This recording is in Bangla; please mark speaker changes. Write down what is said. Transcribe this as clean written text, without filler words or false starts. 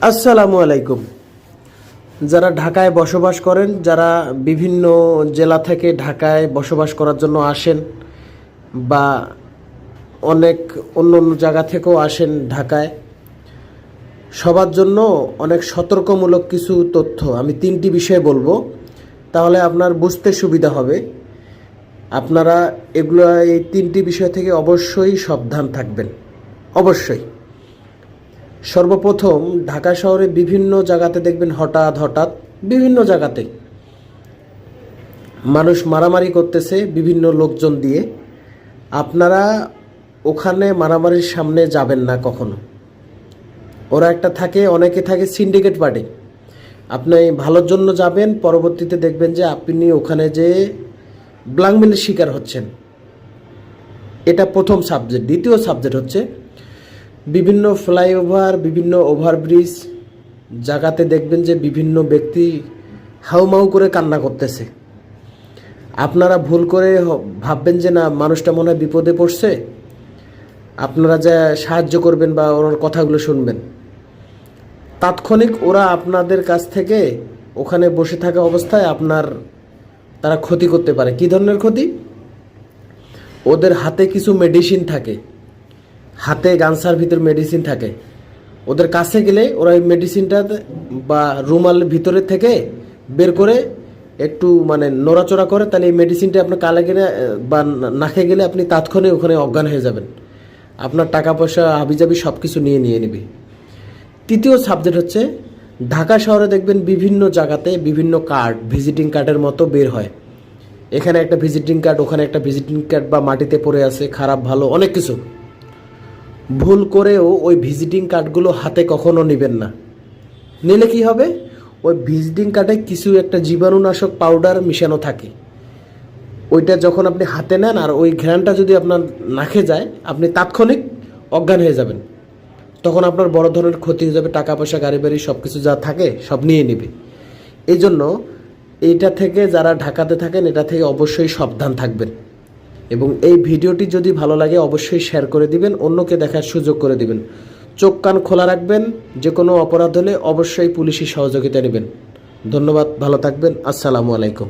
Speaker 1: আসসালামু আলাইকুম। যারা ঢাকায় বসবাস করেন, যারা বিভিন্ন জেলা থেকে ঢাকায় বসবাস করার জন্য আসেন বা অনেক অন্য অন্য জায়গা থেকেও আসেন ঢাকায়, সবার জন্য অনেক সতর্কমূলক কিছু তথ্য আমি 3টি বিষয় বলবো, তাহলে আপনার বুঝতে সুবিধা হবে। আপনারা এই 3টি বিষয় থেকে অবশ্যই সাবধান থাকবেন, অবশ্যই। সর্বপ্রথম, ঢাকা শহরে বিভিন্ন জায়গাতে দেখবেন হঠাৎ বিভিন্ন জায়গাতে মানুষ মারামারি করতেছে বিভিন্ন লোকজন দিয়ে। আপনারা ওখানে মারামারির সামনে যাবেন না কখনো। ওরা অনেকে থাকে সিন্ডিকেট পার্টি। আপনি ভালোর জন্য যাবেন, পরবর্তীতে দেখবেন যে আপনি ওখানে যে ব্ল্যাকমেলের শিকার হচ্ছেন। এটা প্রথম সাবজেক্ট। দ্বিতীয় সাবজেক্ট হচ্ছে বিভিন্ন ফ্লাইওভার, বিভিন্ন ওভারব্রিজ জায়গাতে দেখবেন যে বিভিন্ন ব্যক্তি হাউমাউ করে কান্না করতেছে। আপনারা ভুল করে ভাববেন যে না, মানুষটা মনে হয় বিপদে পড়ছে, আপনারা যা সাহায্য করবেন বা ওনার কথাগুলো শুনবেন। তাৎক্ষণিক ওরা আপনাদের কাছ থেকে ওখানে বসে থাকা অবস্থায় তারা ক্ষতি করতে পারে। কী ধরনের ক্ষতি? ওদের হাতে কিছু মেডিসিন থাকে, হাতে গামছার ভিতর মেডিসিন থাকে। ওদের কাছে গেলে ওরা এই মেডিসিনটা বা রুমালের ভিতরে থেকে বের করে একটু নড়াচড়া করে, তাহলে এই মেডিসিনটা আপনার কালে গেলে বা নাকে গেলে আপনি তাৎক্ষণিক ওখানে অজ্ঞান হয়ে যাবেন। আপনার টাকা পয়সা হাবিজাবি সব কিছু নিয়ে নেবে। তৃতীয় সাবজেক্ট হচ্ছে, ঢাকা শহরে দেখবেন বিভিন্ন জায়গাতে বিভিন্ন কার্ড, ভিজিটিং কার্ডের মতো বের হয়। এখানে একটা ভিজিটিং কার্ড, ওখানে একটা ভিজিটিং কার্ড বা মাটিতে পড়ে আছে, খারাপ ভালো অনেক কিছু। ভুল করেও ওই ভিজিটিং কার্ডগুলো হাতে কখনো নেবেন না। নিলে কি হবে? ওই ভিজিটিং কার্ডে কিছু একটা জীবাণুনাশক পাউডার মিশানো থাকে। ওইটা যখন আপনি হাতে নেন আর ওই ঘ্রাণটা যদি আপনার নাকে যায়, আপনি তাৎক্ষণিক অজ্ঞান হয়ে যাবেন। তখন আপনার বড় ধরনের ক্ষতি হয়ে যাবে, টাকা পয়সা গাড়ি বাড়ি সব কিছু যা থাকে সব নিয়ে নেবে। এই জন্য এইটা থেকে যারা ঢাকাতে থাকেন, এটা থেকে অবশ্যই সাবধান থাকবেন। এবং এই ভিডিওটি যদি ভালো লাগে অবশ্যই শেয়ার করে দিবেন, অন্যকে দেখার সুযোগ করে দিবেন। চোখ কান খোলা রাখবেন, যে কোনো অপরাধ হলে অবশ্যই পুলিশি সহযোগিতা নেবেন। ধন্যবাদ, ভালো থাকবেন। আসসালামু আলাইকুম।